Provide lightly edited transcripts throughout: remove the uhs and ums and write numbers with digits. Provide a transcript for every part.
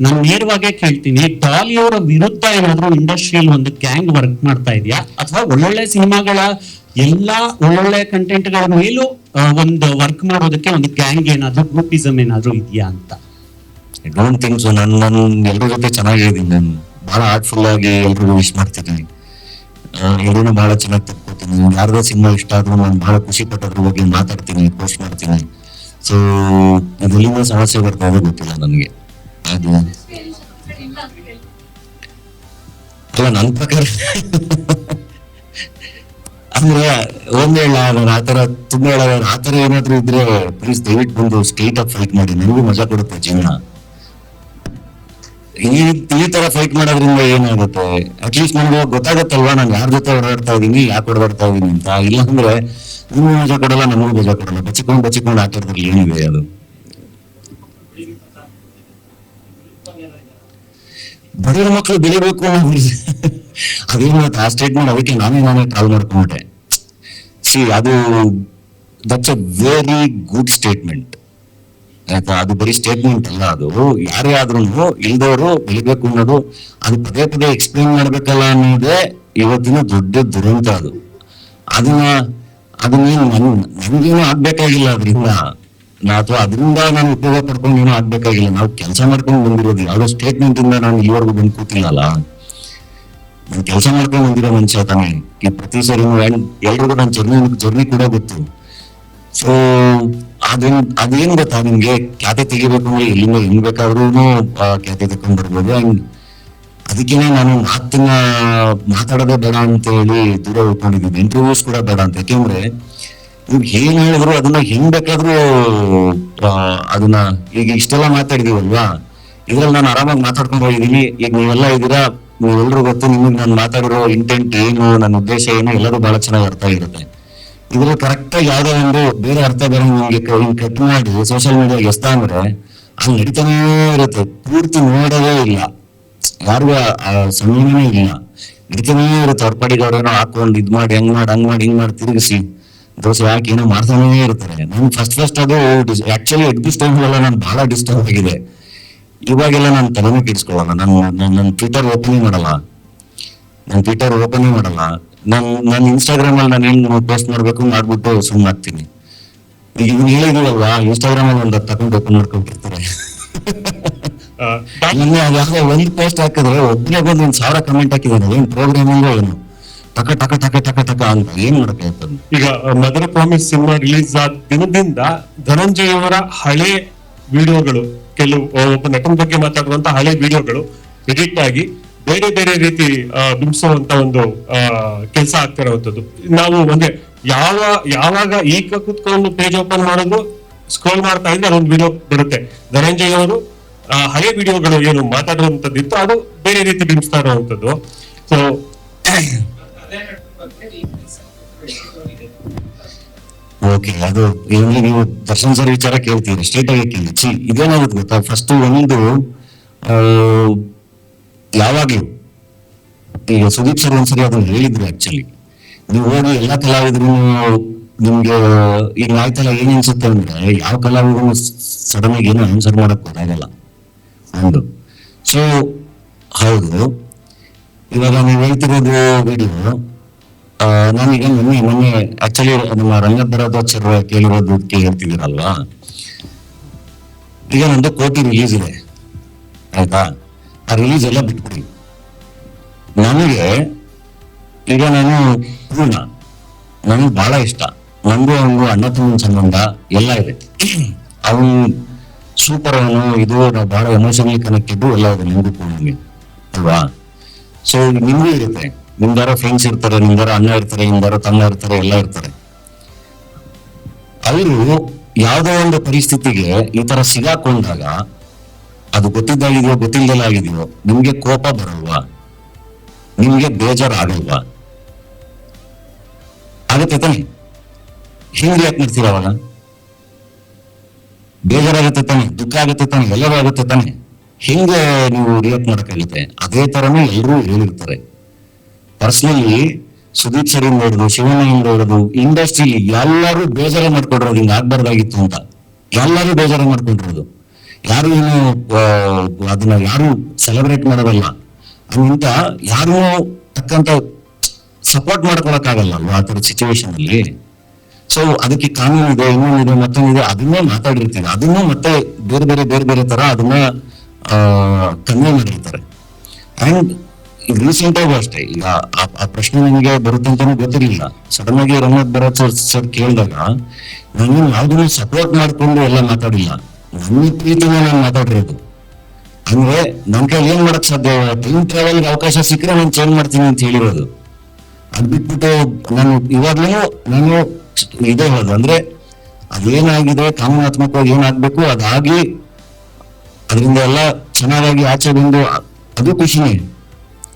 ನಾನು ನೇರವಾಗೇ ಕೇಳ್ತೀನಿ, ಡಾಲಿ ಅವರ ವಿರುದ್ಧ ಏನಾದ್ರು ಇಂಡಸ್ಟ್ರಿಯಲ್ಲಿ ಒಂದು ಗ್ಯಾಂಗ್ ವರ್ಕ್ ಮಾಡ್ತಾ ಇದೆಯಾ, ಅಥವಾ ಒಳ್ಳೊಳ್ಳೆ ಸಿನಿಮಾಗಳ ಎಲ್ಲಾ ಒಳ್ಳೊಳ್ಳೆ ಕಂಟೆಂಟ್ ಗಳ ಮೇಲೂ ಒಂದು ವರ್ಕ್ ಮಾಡೋದಕ್ಕೆ ಒಂದು ಗ್ಯಾಂಗ್ ಏನಾದ್ರು ಗ್ರೂಪಿಸಮ್ ಏನಾದ್ರು ಇದೆಯಾ ಅಂತ? I don't think so. ನಾನು ಎಲ್ರ ಜೊತೆ ಚೆನ್ನಾಗಿದ್ದೀನಿ. ನಾನು ಬಹಳ ಆರ್ಟ್ಫುಲ್ ಆಗಿ ಎಲ್ರಿಗೂ ವಿಶ್ ಮಾಡ್ತೀನಿ. ಎಲ್ಲರೂ ಬಹಳ ಚೆನ್ನಾಗಿ ತಪ್ಕೋತೀನಿ. ಯಾರ್ದೋ ಸಿನಿಮಾ ಇಷ್ಟ ಆದ್ರೂ ನಾನು ಬಹಳ ಖುಷಿ ಪಟ್ಟದ್ರ ಬಗ್ಗೆ ಮಾತಾಡ್ತೀನಿ, ಪೋಸ್ಟ್ ಮಾಡ್ತೀನಿ. ಸೊ ಇದರಿಂದ ಸಮಸ್ಯೆ ಬರ್ತಾ ಇದೆ ಗೊತ್ತಿಲ್ಲ ನನಗೆ. ಅದು ಅಲ್ಲ, ನನ್ನ ಪ್ರಕಾರ ಅಂದ್ರೆ ಒಂದ್ ಹೇಳ, ನಾನು ಆತರ ತುಂಬಾ ಹೇಳ, ಆತರ ಏನಾದ್ರು ಇದ್ರೆ ಪ್ಲೀಸ್ ದಯವಿಟ್ಟು ಬಂದು ಸ್ಟ್ರೈಟ್ ಆಗಿ ಫೈಟ್ ಮಾಡಿ. ನನಗೂ ಮಜಾ ಕೊಡುತ್ತೆ ಜೀವನ. ಈ ತರ ಫೈಟ್ ಮಾಡೋದ್ರಿಂದ ಏನಾಗುತ್ತೆ? ಅಟ್ಲೀಸ್ಟ್ ನನ್ಗೆ ಗೊತ್ತಾಗತ್ತಲ್ವಾ ನಾನು ಯಾರ ಜೊತೆ ಓಡಾಡ್ತಾ ಇದೀನಿ, ಯಾಕೆ ಓಡಾಡ್ತಾ ಇದೀನಿ ಅಂತ. ಇಲ್ಲಾಂದ್ರೆ ನಿಮ್ಗೂ ಮಜಾ ಕೊಡಲ್ಲ, ನಮಗೂ ಮಜಾ ಕೊಡಲ್ಲ. ಬಚ್ಚಿಕೊಂಡು ಆಟಾಡ್ತಾರೆ. ಏನಿದೆ ಅದು? ಬಡವರ ಮಕ್ಕಳು ಬೆಳಿಬೇಕು ಅದೇನು ಆ ಸ್ಟೇಟ್ಮೆಂಟ್, ಅದಕ್ಕೆ ನಾನೇ ಕಾಲ್ ಮಾಡ್ಕೊಂಡ್ಬಿಟ್ಟೆ. ಸಿ, ಅದು that's a very good statement ಆಯ್ತಾ. ಅದು ಬರೀ ಸ್ಟೇಟ್ಮೆಂಟ್ ಅಲ್ಲ, ಅದು ಯಾರೇ ಆದ್ರೂ ಇಲ್ದವರು ಬೆಳಿಬೇಕು ಅನ್ನೋದು, ಅದು ಪದೇ ಪದೇ ಎಕ್ಸ್ಪ್ಲೇನ್ ಮಾಡ್ಬೇಕಲ್ಲ ಅನ್ನೋದೇ ಇವತ್ತಿನ ದೊಡ್ಡ ದುರಂತ. ಅದನ್ನೇನು ನನ್ಗೇನು ಆಗ್ಬೇಕಾಗಿಲ್ಲ ಅದರಿಂದ, ಅಥವಾ ಅದರಿಂದ ನಾನು ಉಪಯೋಗ ಪಡ್ಕೊಂಡು ಏನೋ ಆಗ್ಬೇಕಾಗಿಲ್ಲ. ನಾವು ಕೆಲಸ ಮಾಡ್ಕೊಂಡು ಬಂದಿರೋದು. ಯಾವ್ದೋ ಸ್ಟೇಟ್ಮೆಂಟ್ ಇಂದ ನಾನು ಇಲ್ಲಿವರೆಗೂ ಬಂದು ಕೂತಿಲ್ಲಲ್ಲ. ನಾನು ಕೆಲಸ ಮಾಡ್ಕೊಂಡು ಬಂದಿರೋ ಮನುಷ್ಯ ತಾನೆ. ಈ ಪ್ರತಿ ಸರಿ ಎಲ್ರಿಗೂ ನನ್ನ ಜರ್ನಿ ಕೂಡ ಗೊತ್ತು. ಸೊ ಅದೇನ್ ಗೊತ್ತಾ ನಿಮ್ಗೆ, ಖ್ಯಾತಿ ತೆಗಿಬೇಕು ಅಂದ್ರೆ ಎಲ್ಲಿಂದ ಹೆಂಗ್ ಬೇಕಾದ್ರೂ ಖ್ಯಾತಿ ತಕೊಂಡ್ ಬರ್ಬೋದು. ಅಂಡ್ ಅದಕ್ಕೇನೆ ನಾನು ಮಾತಾಡೋದೇ ಬೇಡ ಅಂತ ಹೇಳಿ ದೂರ ಉಳ್ಕೊಂಡಿದ್ದೀನಿ. ಇಂಟರ್ವ್ಯೂಸ್ ಕೂಡ ಬೇಡ ಅಂತ. ಯಾಕೆಂದ್ರೆ ಇವ್ರು ಏನ್ ಹೇಳಿದ್ರು ಅದನ್ನ ಹೆಂಗ್ ಬೇಕಾದ್ರೂ ಅದನ್ನ ಈಗ ಇಷ್ಟೆಲ್ಲ ಮಾತಾಡಿದೀವಲ್ವಾ, ಇದ್ರಲ್ಲಿ ನಾನು ಆರಾಮಾಗಿ ಮಾತಾಡ್ಕೊಂಡು ಹೋಗಿದ್ದೀನಿ. ಈಗ ನೀವೆಲ್ಲ ಇದ್ದೀರಾ, ನೀವೆಲ್ಲರೂ ಗೊತ್ತು. ನಿಮಗೆ ನಾನು ಮಾತಾಡಿರೋ ಇಂಟೆಂಟ್ ಏನು, ನನ್ನ ಉದ್ದೇಶ ಏನು, ಎಲ್ಲರೂ ಬಹಳ ಚೆನ್ನಾಗಿ ಅರ್ಥ ಆಗಿರುತ್ತೆ. ಇದ್ರಲ್ಲಿ ಕರೆಕ್ಟ್ ಆಗಿ ಯಾವ್ದೋ ಒಂದು ಬೇರೆ ಅರ್ಥ ಬೇರೆ ನಿಮ್ಗೆ ಕಟ್ ಮಾಡಿ ಸೋಷಿಯಲ್ ಮೀಡಿಯಾಗೆ ಎಸ್ತ ಅಂದ್ರೆ ಅಲ್ಲಿ ನಡೀತಾನೇ ಇರುತ್ತೆ. ಪೂರ್ತಿ ನೋಡೋದೇ ಇಲ್ಲ, ಯಾರಿಗೂ ಸಮಯನೇ ಇಲ್ಲ, ನಡೀತಾನೇ ಇರುತ್ತೆ. ಅವ್ರ ಪಾಡಿಗೆ ಅವ್ರೇನೋ ಹಾಕೊಂಡು ಇದ್ ಮಾಡಿ ಹಂಗ್ ಮಾಡಿ ತಿರುಗಿಸಿ ದೋಸೆ ಹಾಕಿ ಏನೋ ಮಾಡ್ತಾನೇ ಇರ್ತಾರೆ. ನನ್ ಫಸ್ಟ್ ಅದು ಆಕ್ಚುಲಿ ಎಕ್ಸಿಸ್ಟ್ ಟೈಮ್ಗೆಲ್ಲ ನಾನು ಬಹಳ ಡಿಸ್ಟರ್ಬ್ ಆಗಿದೆ. ಇವಾಗೆಲ್ಲ ನಾನು ತಲೆನೇ ಕೆಡಿಸ್ಕೊಳ್ಳಲ್ಲ. ನನ್ನ ಟ್ವಿಟರ್ ಓಪನ್ ಮಾಡಲ್ಲ. ನಾನು ಇನ್ಸ್ಟಾಗ್ರಾಮ್ ಅಲ್ಲಿ ನಾನು ಏನ್ ಪೋಸ್ಟ್ ಮಾಡ್ಬಿಟ್ಟು ಸುಮ್ಮನೆ ಆಗ್ತೀನಿ. ಈಗ ಇದನ್ನ ಹೇಳಿದೀವಲ್ವಾ, ಇನ್ಸ್ಟಾಗ್ರಾಮ್ ಅಲ್ಲಿ ಒಂದು ತಗೊಂಡು ಓಪನ್ ಮಾಡ್ಕೊಂಡಿರ್ತಾರೆ. ಒಂದು ಪೋಸ್ಟ್ ಹಾಕಿದ್ರೆ ಒಬ್ಬನೇ ಬಂದು 1000 ಕಮೆಂಟ್ ಹಾಕಿದಾರೆ. ಏನ್ ಪ್ರೋಗ್ರಾಮಿಂಗ್ ಏನು ಟಕ ಅಂತ ಏನ್ ಮಾಡಕ್ಕೆ ಆಗ್ತದೆ? ಈಗ ಮದರ್ ಪ್ರಾಮಿಸ್ ಸಿನಿಮಾ ರಿಲೀಸ್ ಆದ ದಿನದಿಂದ ಧನಂಜಯ್ ಅವರ ಹಳೆ ವಿಡಿಯೋಗಳು, ಕೆಲವು ಒಬ್ಬ ನಟನ ಬಗ್ಗೆ ಮಾತಾಡುವಂತ ಹಳೆ ವಿಡಿಯೋಗಳು ಎಡಿಟ್ ಆಗಿ ಬೇರೆ ಬೇರೆ ರೀತಿ ಬಿಂಬಿಸುವಂತ ಒಂದು ಕೆಲಸ ಆಗ್ತಿರುವಂತದ್ದು. ನಾವು ಅಂದ್ರೆ ಯಾವಾಗ ಈಗ ಕುತ್ಕೊಂಡು ಪೇಜ್ ಓಪನ್ ಮಾಡೋದು, ಸ್ಕ್ರೋಲ್ ಮಾಡ್ತಾ ಇದ್ರೆ ಅದೊಂದು ವಿಡಿಯೋ ಬರುತ್ತೆ. ಧನಂಜಯ್ ಅವರು ಹಳೆ ವಿಡಿಯೋಗಳು ಏನು ಮಾತಾಡುವಂತದ್ದಿತ್ತು, ಅದು ಬೇರೆ ರೀತಿ ಬಿಂಬಿಸ್ತಾ ಇರುವಂತದ್ದು. ಸೊ ಓಕೆ, ಅದು ನೀವು ದರ್ಶನ್ ಸರ್ ವಿಚಾರ ಕೇಳ್ತೀರಿ, ಸ್ಟ್ರೇಟ್ ಆಗಿ ಕೇಳಿ. ಇದೇನಾಗುತ್ತೆ ಗೊತ್ತಾ, ಫಸ್ಟ್ ಒಂದು ಯಾವಾಗ್ಲೂ ಈಗ ಸುದೀಪ್ ಸರ್ ಒಂದ್ಸರಿ ಅದನ್ನ ಹೇಳಿದ್ರು. ಆಕ್ಚುಲಿ ನೀವು ಹೋಗಿ ಎಲ್ಲಾ ಕಲಾವಿದ್ರು ನಿಮ್ಗೆ ಈಗ ಆಯ್ತಲ್ಲ, ಏನ್ ಅನ್ಸುತ್ತೆ ಅಂದ್ರೆ ಯಾವ ಕಲಾವಿದ್ರು ಸಡನ್ ಆಗಿ ಏನೋ ಆನ್ಸರ್ ಮಾಡಕ್ ಗೊತ್ತಾಗಲ್ಲ ಒಂದು. ಸೊ ಹೌದು, ಇವಾಗ ನೀವು ಹೇಳ್ತಿರೋದು ವಿಡಿಯೋ ನಾನೀಗ ಮೊನ್ನೆ ಆಕ್ಚುಲಿ ನಮ್ಮ ರಂಗಭರದ್ವಾಜ್ ಕೇಳಿರೋದಕ್ಕೆ ಹೇಳ್ತಿದ್ದೀರಲ್ವಾ. ಈಗ ನಂದು ಕೋಟಿ ರಿಲೀಸ್ ಇದೆ ಆಯ್ತಾ. ಆ ರಿಲೀಸ್ ಎಲ್ಲ ಬಿಟ್ಬಿಡಿ. ನನಗೆ ಈಗ ಪೂರ್ಣ ನನಗೆ ಬಹಳ ಇಷ್ಟ. ನಂದು ಅವನು ಅಣ್ಣ ತಮ್ಮನ ಸಂಬಂಧ ಎಲ್ಲ ಇದೆ. ಅವನು ಸೂಪರ್, ಅವನು ಇದು ನಾವು ಬಹಳ ಎಮೋಷನಲಿ ಕನೆಕ್ಟೆಡ್ ಎಲ್ಲ ಇದೆ ನಿಮ್ಗೂ ಪೂರ್ಣಗೆ ಅಲ್ವಾ. ಸೊ ನಿಮ್ಗೂ ಇರುತ್ತೆ, ನಿಮ್ದಾರ ಫ್ರೆಂಡ್ಸ್ ಇರ್ತಾರೆ, ನಿಮ್ದಾರ ಅಣ್ಣ ಇರ್ತಾರೆ, ನಿಮ್ದಾರ ತಮ್ಮ ಇರ್ತಾರೆ, ಎಲ್ಲ ಇರ್ತಾರೆ. ಅವರು ಯಾವ್ದೋ ಒಂದು ಪರಿಸ್ಥಿತಿಗೆ ಈ ತರ ಸಿಗಾಕೊಂಡಾಗ, ಅದು ಗೊತ್ತಿದ್ದಾಗಿದೆಯೋ ಗೊತ್ತಿಲ್ಲದಲ್ಲ ಆಗಿದೆಯೋ, ನಿಮ್ಗೆ ಕೋಪ ಬರಲ್ವಾ? ನಿಮ್ಗೆ ಬೇಜಾರು ಆಗಲ್ವಾ? ಆಗತ್ತೆ ತಾನೆ? ಹಿಂಗ್ ರಿಯಾಕ್ಟ್ ಮಾಡ್ತೀರ ಅವಾಗ? ಬೇಜಾರಾಗತ್ತೆ ತಾನೆ, ದುಃಖ ಆಗುತ್ತೆ ತಾನೆ, ಎಲ್ಲರೂ ಆಗುತ್ತೆ ತಾನೆ. ಹಿಂಗೆ ನೀವು ರಿಯಾಕ್ಟ್ ಮಾಡಕ್ಕಾಗುತ್ತೆ. ಅದೇ ತರನೇ ಎಲ್ಲರೂ ಹೇಳಿರ್ತಾರೆ. ಪರ್ಸನಲಿ ಸುದೀಪ್ ಸರ್ ಇಂದ ಹಿಡಿದು ಶಿವಣ್ಣ ಹಿಡಿದು ಇಂಡಸ್ಟ್ರಿಲಿ ಎಲ್ಲರೂ ಬೇಜಾರ ಮಾಡ್ಕೊಂಡಿರೋದು, ಹಿಂಗ ಆಗ್ಬಾರ್ದಾಗಿತ್ತು ಅಂತ ಎಲ್ಲರೂ ಬೇಜಾರ ಮಾಡ್ಕೊಂಡಿರೋದು. ಯಾರು ಏನು ಅದನ್ನ ಯಾರು ಸೆಲೆಬ್ರೇಟ್ ಮಾಡೋದಲ್ಲ, ಹಂಗಿಂತ ಯಾರು ತಕ್ಕಂತ ಸಪೋರ್ಟ್ ಮಾಡ್ಕೊಳಕ್ಕಾಗಲ್ಲ ಅಲ್ವಾ ಆ ಥರದ ಸಿಚುವೇಶನ್ ಅಲ್ಲಿ. ಸೊ ಅದಕ್ಕೆ ಕಾನೂನು ಇದೆ, ಇನ್ನೊಂದಿದೆ, ಮತ್ತೊಂದಿದೆ, ಅದನ್ನೇ ಮಾತಾಡಿರ್ತೀವಿ, ಅದನ್ನು ಮತ್ತೆ ಬೇರೆ ಬೇರೆ ಬೇರೆ ಬೇರೆ ತರ ಅದನ್ನ ಕನ್ವೆ ಮಾಡಿರ್ತಾರೆ. ಅಂಡ್ ಈಗ ರೀಸೆಂಟ್ ಆಗೂ ಅಷ್ಟೇ, ಈಗ ಆ ಪ್ರಶ್ನೆ ನನಗೆ ಬರುತ್ತೆ ಅಂತಾನು ಗೊತ್ತಿರಲಿಲ್ಲ. ಸಡನ್ ಆಗಿ ರಂಗನಾಥ್ ಭರತ್ ಸರ್ ಕೇಳಿದಾಗ ನಾನು ಯಾವ್ದನ್ನು ಸಪೋರ್ಟ್ ಮಾಡ್ಕೊಂಡು ಎಲ್ಲ ಮಾತಾಡಿಲ್ಲ, ನನ್ನ ಪ್ರೀತಿನ ನಾನು ಮಾತಾಡಿರೋದು. ಅಂದ್ರೆ ನನ್ ಕೈ ಏನ್ ಮಾಡಕ್ ಸಾಧ್ಯ, ಟೈಮ್ ಟ್ರಾವೆಲ್ಗೆ ಅವಕಾಶ ಸಿಕ್ಕರೆ ನಾನು ಚೇಂಜ್ ಮಾಡ್ತೀನಿ ಅಂತ ಹೇಳಿರೋದು. ಅದ್ ಬಿಟ್ಬಿಟ್ಟು ನಾನು ಇವಾಗ್ಲೂ ನಾನು ಇದೇ ಹೇಳೋದು, ಅಂದ್ರೆ ಅದೇನಾಗಿದೆ ಕಾನೂನಾತ್ಮಕವಾಗಿ ಏನಾಗ್ಬೇಕು ಅದಾಗಿ ಅದರಿಂದ ಎಲ್ಲ ಚೆನ್ನಾಗಿ ಆಚೆ ಬಂದು ಅದು ಖುಷಿನೇ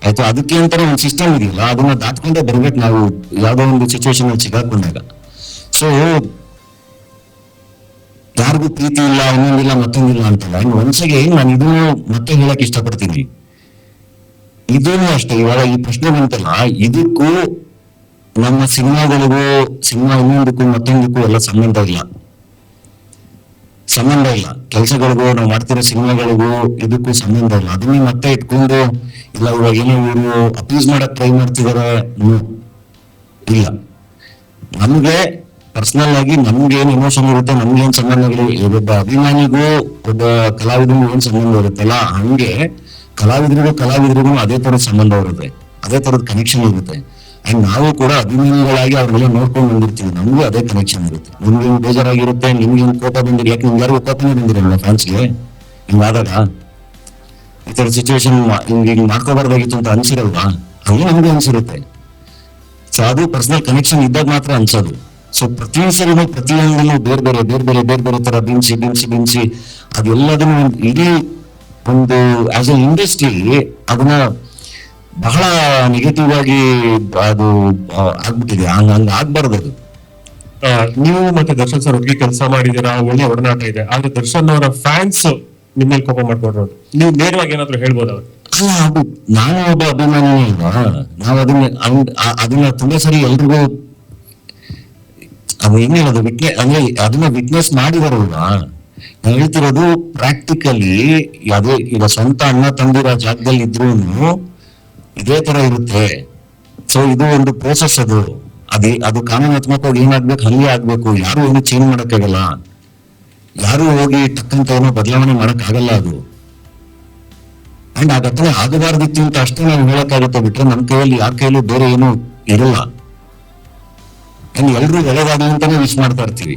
ಆಯ್ತು. ಅದಕ್ಕೆ ಅಂತಾನೆ ಒಂದು ಸಿಸ್ಟಮ್ ಇದೆಯಲ್ಲ, ಅದನ್ನ ದಾಟ್ಕೊಂಡೇ ಬರ್ಬೇಕು ನಾವು ಯಾವ್ದೋ ಒಂದು ಸಿಚುವೇಶನ್ ಅಲ್ಲಿ ಸಿಗಾಕೊಂಡಾಗ. ಸೊ ಯಾರಿಗೂ ಪ್ರೀತಿ ಇಲ್ಲ, ಇನ್ನೊಂದಿಲ್ಲ, ಮತ್ತೊಂದಿಲ್ಲ ಅಂತಲ್ಲ. ಇನ್ನು ಒಂದ್ಸಗೆ ನಾನು ಇದನ್ನು ಮತ್ತೆ ಹೇಳಕ್ ಇಷ್ಟಪಡ್ತೀನಿ, ಇದನ್ನು ಅಷ್ಟೇ. ಇವಾಗ ಈ ಪ್ರಶ್ನೆ ಬಂತಲ್ಲ, ಇದಕ್ಕೂ ನಮ್ಮ ಸಿನಿಮಾಗಳಿಗೂ, ಸಿನಿಮಾ ಇನ್ನೊಂದಕ್ಕೂ ಮತ್ತೊಂದಕ್ಕೂ ಎಲ್ಲ ಸಂಬಂಧ ಇಲ್ಲ. ಕೆಲಸಗಳಿಗೂ, ನಾವು ಮಾಡ್ತಿರೋ ಸಿನಿಮಾಗಳಿಗೂ ಇದಕ್ಕೂ ಸಂಬಂಧ ಇಲ್ಲ. ಅದನ್ನೇ ಮತ್ತೆ ಇಟ್ಕೊಂಡು ಇಲ್ಲ ಇವಾಗ ಏನೋ ಇವರು ಅಪೀಸ್ ಮಾಡಕ್ ಟ್ರೈ ಮಾಡ್ತಿದಾರೆ, ಇಲ್ಲ. ನಮ್ಗೆ ಪರ್ಸನಲ್ ಆಗಿ ನಮ್ಗೆ ಏನ್ ಎಮೋಷನ್ ಇರುತ್ತೆ, ನಮ್ಗೆ ಏನ್ ಸಂಬಂಧಗಳು, ಒಬ್ಬ ಅಭಿಮಾನಿಗೂ ಒಬ್ಬ ಕಲಾವಿದನಿಗೂ ಏನ್ ಸಂಬಂಧ ಇರುತ್ತಲ್ಲ, ಹಂಗೆ ಕಲಾವಿದರಿಗೂ ಅದೇ ತರದ ಸಂಬಂಧ ಇರುತ್ತೆ, ಅದೇ ತರದ ಕನೆಕ್ಷನ್ ಇರುತ್ತೆ. ಅಂಡ್ ನಾವು ಕೂಡ ಅಭಿಮಾನಿಗಳಾಗಿ ಅವ್ರಿಗೆಲ್ಲ ನೋಡ್ಕೊಂಡು ಬಂದಿರ್ತೀವಿ, ನಮಗೂ ಅದೇ ಕನೆಕ್ಷನ್ ಇರುತ್ತೆ. ನಿಮ್ಗೆ ಬೇಜಾರಾಗಿರುತ್ತೆ, ನಿಮ್ಗೆ ಕೋಪ ಬಂದಿರಿ, ಯಾಕೆ ನಿಮ್ಗೆ ಯಾರಿಗೂ ಕೋಪನೇ ಬಂದಿರಲ್ಲ ಫ್ಯಾನ್ಸ್ಗೆ ಹಿಂಗಾದಾಗ, ಈ ತರ ಸಿಚುವೇಶನ್ ಹಿಂಗೆ ಮಾಡ್ಕೋಬಾರ್ದಾಗಿತ್ತು ಅಂತ ಅನ್ಸಿರಲ್ವಾ, ಹಂಗೆ ನಮ್ಗೆ ಅನ್ಸಿರುತ್ತೆ. ಸೊ ಅದು ಪರ್ಸನಲ್ ಕನೆಕ್ಷನ್ ಇದ್ದಾಗ ಮಾತ್ರ ಅನ್ಸೋದು. ಸೊ ಪ್ರತಿ ಸರಿನೂ ಪ್ರತಿಯೊಂದನ್ನು ಬೇರೆ ಬೇರೆ ತರ ಬಿಂಸಿ ಅದೆಲ್ಲದನ್ನು ಇಡೀ ಒಂದು ಆಸ್ ಎ ಇಂಡಸ್ಟ್ರಿ ಅದನ್ನ ಬಹಳ ನೆಗೆಟಿವ್ ಆಗಿ ಅದು ಆಗ್ಬಿಟ್ಟಿದೆ. ಹಂಗ ಆಗ್ಬಾರ್ದು ಅದು. ನೀವು ಮತ್ತೆ ದರ್ಶನ್ ಸರ್ ಒಟ್ಟಿಗೆ ಕೆಲಸ ಮಾಡಿದೀರಾ, ಒಳ್ಳೆ ಒಡನಾಟ ಇದೆ. ಆದ್ರೆ ದರ್ಶನ್ ಅವರ ಫ್ಯಾನ್ಸ್ ನಿಮ್ಮಲ್ಲಿ ಕೋಪ ಮಾಡ್ಕೊಂಡ್ರು, ನೀವು ನೇರವಾಗಿ ಏನಾದ್ರು ಹೇಳ್ಬೋದು ಅವ್ರು? ಅಲ್ಲ, ಅದು ನಾನು ಒಬ್ಬ ಅಭಿಮಾನಿ ಅಲ್ವಾ, ನಾವು ಅದನ್ನ ತುಂಬಾ ಸರಿ ಎಲ್ರಿಗೂ ಅದು ಹೆಂಗ್ ಹೇಳೋದು, ಅಂದ್ರೆ ಅದನ್ನ ವಿಟ್ನೆಸ್ ಮಾಡಿದಾರಲ್ವಾ. ನಾನು ಹೇಳ್ತಿರೋದು ಪ್ರಾಕ್ಟಿಕಲಿ ಅದೇ, ಈಗ ಸ್ವಂತ ಅಣ್ಣ ತಂದಿರೋ ಜಾಗದಲ್ಲಿ ಇದ್ರೂ ಇದೇ ತರ ಇರುತ್ತೆ. ಸೊ ಇದು ಒಂದು ಪ್ರೋಸೆಸ್, ಅದು ಕಾನೂನಾತ್ಮಕವಾಗಿ ಏನಾಗ್ಬೇಕು ಹಂಗೆ ಆಗ್ಬೇಕು. ಯಾರು ಏನು ಚೇಂಜ್ ಮಾಡಕ್ಕಾಗಲ್ಲ, ಯಾರು ಹೋಗಿ ಟಕ್ಕಂತ ಏನೋ ಬದಲಾವಣೆ ಮಾಡಕ್ ಆಗಲ್ಲ ಅದು. ಅಂಡ್ ಆ ಘಟನೆ ಆಗಬಾರ್ದಿತ್ತು ಅಂತ ಅಷ್ಟೇ ನಾವು ಹೇಳಕ್ಕಾಗತ್ತೆ, ಬಿಟ್ರೆ ನಮ್ಮ ಕೈಯಲ್ಲಿ ಯಾರ ಕೈಯಲ್ಲೂ ಬೇರೆ ಏನು ಇರಲ್ಲ. ಅಂಡ್ ಎಲ್ರೂ ಒಳ್ಳೆದಾಗಲಿ ಅಂತಾನೆ ವಿಶ್ ಮಾಡ್ತಾ ಇರ್ತೀವಿ.